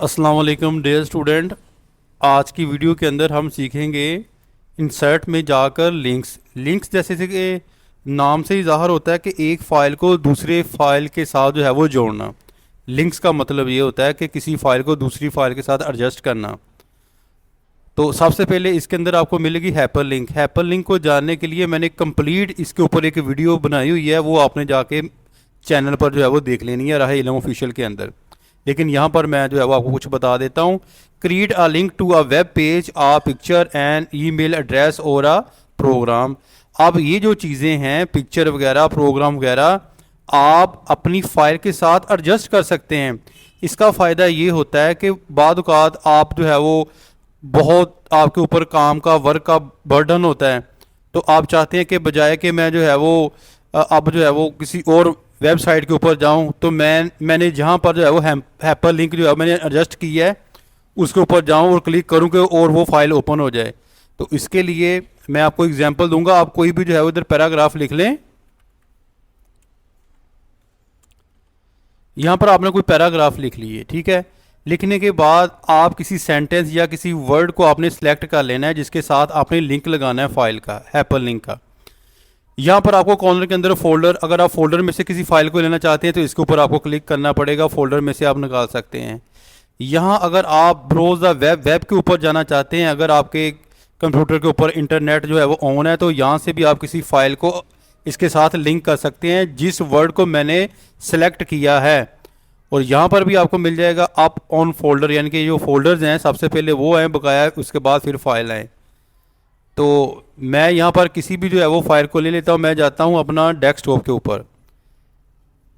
अस्सलाम वालेकुम dear student. आज की वीडियो के अंदर हम सीखेंगे इंसर्ट में जाकर लिंक्स जैसे कि नाम से ही ज़ाहिर होता है कि एक फ़ाइल को दूसरे फ़ाइल के साथ जो है वो जोड़ना। लिंक्स का मतलब ये होता है कि किसी फ़ाइल को दूसरी फ़ाइल के साथ एडजस्ट करना। तो सबसे पहले इसके अंदर आपको मिलेगी हैपर लिंक को जानने के लिए मैंने कंप्लीट इसके ऊपर एक वीडियो बनाई हुई है, वो आपने जाके चैनल पर जो है वो देख लेनी है, राह इल्म ऑफिशियल के अंदर। लेकिन यहाँ पर मैं जो है वो आपको कुछ बता देता हूँ। Create a link to a web page, a picture and email address और अ प्रोग्राम। अब ये जो चीज़ें हैं, पिक्चर वगैरह, प्रोग्राम वगैरह, आप अपनी फ़ाइल के साथ एडजस्ट कर सकते हैं। इसका फ़ायदा ये होता है कि बाद औक़ात आप जो है वो बहुत आपके ऊपर काम का, वर्क का बर्डन होता है, तो आप चाहते हैं कि बजाय कि मैं जो है वो अब जो है वो किसी और वेबसाइट के ऊपर जाऊं, तो मैंने जहां पर जो है वो हैपर लिंक जो है मैंने एडजस्ट की है उसके ऊपर जाऊं और क्लिक करूं कि और वो फाइल ओपन हो जाए। तो इसके लिए मैं आपको एग्जांपल दूंगा। आप कोई भी जो है वो इधर पैराग्राफ लिख लें। यहाँ पर आपने कोई पैराग्राफ लिख लिए, ठीक है। लिखने के बाद आप किसी सेंटेंस या किसी वर्ड को आपने सेलेक्ट कर लेना है जिसके साथ आपने लिंक लगाना है फाइल का, हैपर लिंक का। यहाँ पर आपको कॉर्नर के अंदर फोल्डर, अगर आप फोल्डर में से किसी फाइल को लेना चाहते हैं तो इसके ऊपर आपको क्लिक करना पड़ेगा, फोल्डर में से आप निकाल सकते हैं। यहाँ अगर आप ब्राउज द वेब के ऊपर जाना चाहते हैं, अगर आपके कंप्यूटर के ऊपर इंटरनेट जो है वो ऑन है, तो यहाँ से भी आप किसी फाइल को इसके साथ लिंक कर सकते हैं जिस वर्ड को मैंने सेलेक्ट किया है। और यहाँ पर भी आपको मिल जाएगा अप ऑन फोल्डर, यानी कि जो फोल्डर्स हैं सबसे पहले वो हैं बकाया, उसके बाद फिर फाइल आए। तो मैं यहाँ पर किसी भी जो है वो फाइल को ले लेता हूँ। मैं जाता हूँ अपना डेस्कटॉप के ऊपर।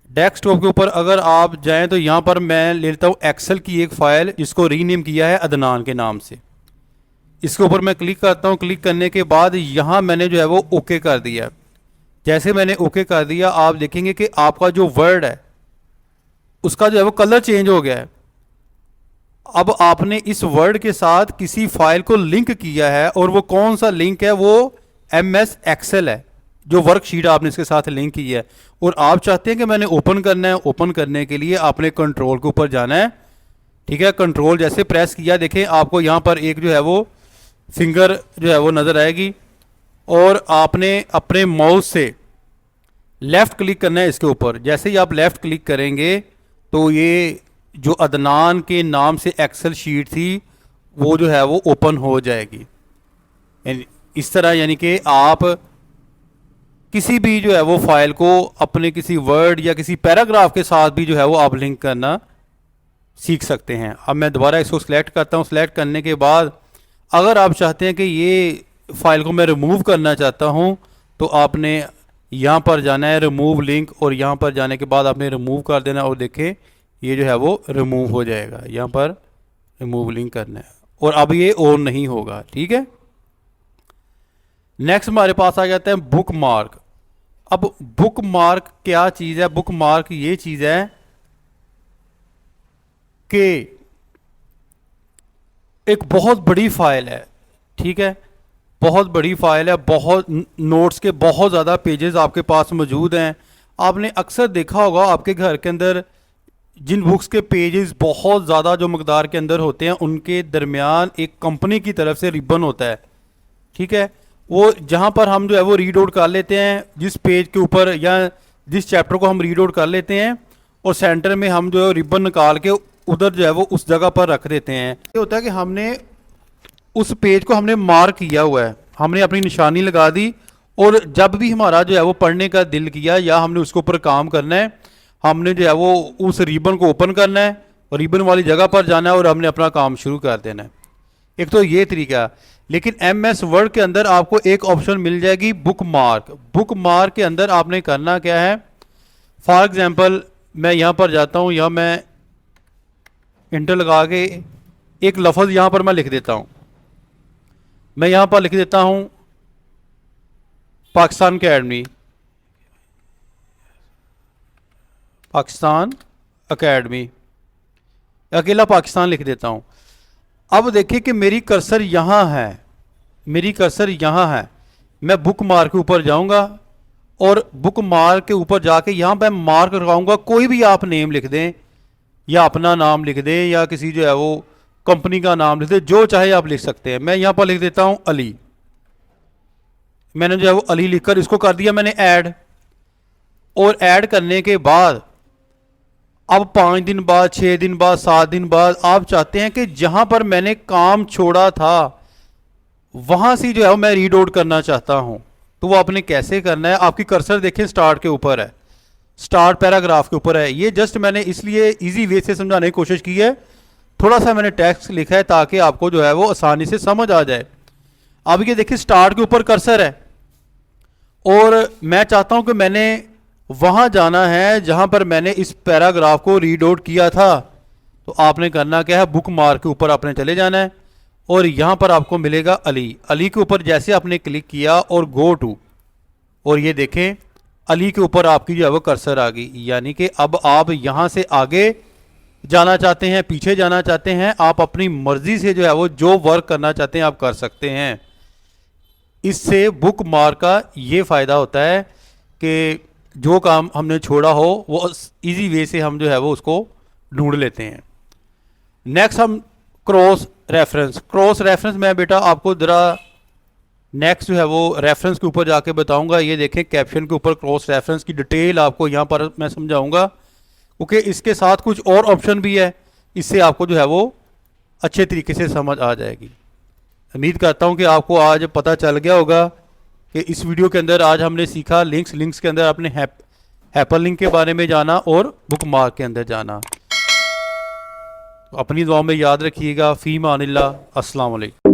डेस्कटॉप के ऊपर अगर आप जाएं तो यहाँ पर मैं ले लेता हूँ एक्सेल की एक फ़ाइल जिसको रीनेम किया है अदनान के नाम से। इसके ऊपर मैं क्लिक करता हूँ। क्लिक करने के बाद यहाँ मैंने जो है वो ओके कर दिया। जैसे मैंने ओके कर दिया, आप देखेंगे कि आपका जो वर्ड है उसका जो है वो कलर चेंज हो गया है। अब आपने इस वर्ड के साथ किसी फाइल को लिंक किया है, और वो कौन सा लिंक है? वो MS एक्सेल है, जो वर्कशीट आपने इसके साथ लिंक की है। और आप चाहते हैं कि मैंने ओपन करना है। ओपन करने के लिए आपने कंट्रोल के ऊपर जाना है, ठीक है। कंट्रोल जैसे प्रेस किया, देखें आपको यहाँ पर एक जो है वो फिंगर जो है वो नज़र आएगी, और आपने अपने माउस से लेफ़्ट क्लिक करना है इसके ऊपर। जैसे ही आप लेफ़्ट क्लिक करेंगे तो ये जो अदनान के नाम से एक्सेल शीट थी वो जो है वो ओपन हो जाएगी। इस तरह यानी कि आप किसी भी जो है वो फाइल को अपने किसी वर्ड या किसी पैराग्राफ के साथ भी जो है वो आप लिंक करना सीख सकते हैं। अब मैं दोबारा इसको सिलेक्ट करता हूँ। सिलेक्ट करने के बाद अगर आप चाहते हैं कि ये फाइल को मैं रिमूव करना चाहता हूँ, तो आपने यहाँ पर जाना है रिमूव लिंक, और यहाँ पर जाने के बाद आपने रिमूव कर देना, और देखें ये जो है वो रिमूव हो जाएगा। यहाँ पर रिमूव लिंक करना है और अब ये ऑन नहीं होगा, ठीक है। नेक्स्ट हमारे पास आ जाता है बुक मार्क। अब बुक मार्क क्या चीज़ है? बुक मार्क ये चीज़ है कि एक बहुत बड़ी फाइल है, ठीक है। बहुत बड़ी फाइल है, बहुत नोट्स के बहुत ज़्यादा पेजेस आपके पास मौजूद हैं। आपने अक्सर देखा होगा आपके घर के अंदर जिन बुक्स के पेजेस बहुत ज़्यादा जो मकदार के अंदर होते हैं, उनके दरमियान एक कंपनी की तरफ से रिबन होता है, ठीक है। वो जहाँ पर हम जो है वो रीड आउट कर लेते हैं, जिस पेज के ऊपर या जिस चैप्टर को हम रीड आउट कर लेते हैं, और सेंटर में हम जो है रिबन निकाल के उधर जो है वो उस जगह पर रख देते हैं। ये होता है कि हमने उस पेज को हमने मार्क किया हुआ है, हमने अपनी निशानी लगा दी, और जब भी हमारा जो है वो पढ़ने का दिल किया या हमने उसके ऊपर काम करना है, हमने जो है वो उस रिबन को ओपन करना है और रिबन वाली जगह पर जाना है और हमने अपना काम शुरू कर देना है। एक तो ये तरीका। लेकिन MS वर्ड के अंदर आपको एक ऑप्शन मिल जाएगी बुक मार्क। बुक मार्क के अंदर आपने करना क्या है? फॉर एग्जांपल मैं यहाँ पर जाता हूँ, यहाँ मैं इंटर लगा के एक लफ्ज़ यहाँ पर मैं लिख देता हूँ। मैं यहाँ पर लिख देता हूँ पाकिस्तान अकेडमी, पाकिस्तान अकेडमी, अकेला पाकिस्तान लिख देता हूँ। अब देखिए कि मेरी कर्सर यहाँ है, मेरी कर्सर यहाँ है। मैं बुक मार्क के ऊपर जाऊँगा और बुक मार्क के ऊपर जाके यहाँ पे मार्क लगाऊंगा। कोई भी आप नेम लिख दें, या अपना नाम लिख दें या किसी जो है वो कंपनी का नाम लिख दें, जो चाहे आप लिख सकते हैं। मैं यहाँ पर लिख देता हूँ अली। मैंने जो है वो अली लिखकर इसको कर दिया मैंने ऐड। और ऐड करने के बाद अब 5 दिन बाद, 6 दिन बाद, 7 दिन बाद आप चाहते हैं कि जहां पर मैंने काम छोड़ा था वहां से जो है वो मैं रीड आउट करना चाहता हूं। तो वो आपने कैसे करना है, आपकी कर्सर देखें स्टार्ट के ऊपर है, स्टार्ट पैराग्राफ के ऊपर है। ये जस्ट मैंने इसलिए इजी वे से समझाने की कोशिश की है, थोड़ा सा मैंने टेक्स्ट लिखा है ताकि आपको जो है वो आसानी से समझ आ जाए। अब ये देखिए स्टार्ट के ऊपर कर्सर है और मैं चाहता हूं कि मैंने वहां जाना है जहां पर मैंने इस पैराग्राफ को रीड आउट किया था। तो आपने करना क्या है, बुक मार्क के ऊपर आपने चले जाना है और यहां पर आपको मिलेगा अली। अली के ऊपर जैसे आपने क्लिक किया और गो टू, और ये देखें अली के ऊपर आपकी जो है वो कर्सर आ गई। यानी कि अब आप यहां से आगे जाना चाहते हैं, पीछे जाना चाहते हैं, आप अपनी मर्जी से जो है वो जो वर्क करना चाहते हैं आप कर सकते हैं। इससे बुक मार्क का ये फ़ायदा होता है कि जो काम हमने छोड़ा हो वो इजी वे से हम जो है वो उसको ढूंढ लेते हैं। नेक्स्ट हम क्रॉस रेफरेंस। क्रॉस रेफरेंस मैं बेटा आपको ज़रा नेक्स्ट जो है वो रेफरेंस के ऊपर जाके बताऊंगा। ये देखें कैप्शन के ऊपर क्रॉस रेफरेंस की डिटेल आपको यहाँ पर मैं समझाऊंगा, क्योंकि इसके साथ कुछ और ऑप्शन भी है, इससे आपको जो है वो अच्छे तरीके से समझ आ जाएगी। उम्मीद करता हूँ कि आपको आज पता चल गया होगा कि इस वीडियो के अंदर आज हमने सीखा लिंक्स के अंदर अपने हैपर लिंक के बारे में जाना और बुक मार्क के अंदर जाना। अपनी दुआ में याद रखिएगा। फ़ी मानिल्लाह। अस्सलाम वालेकुम।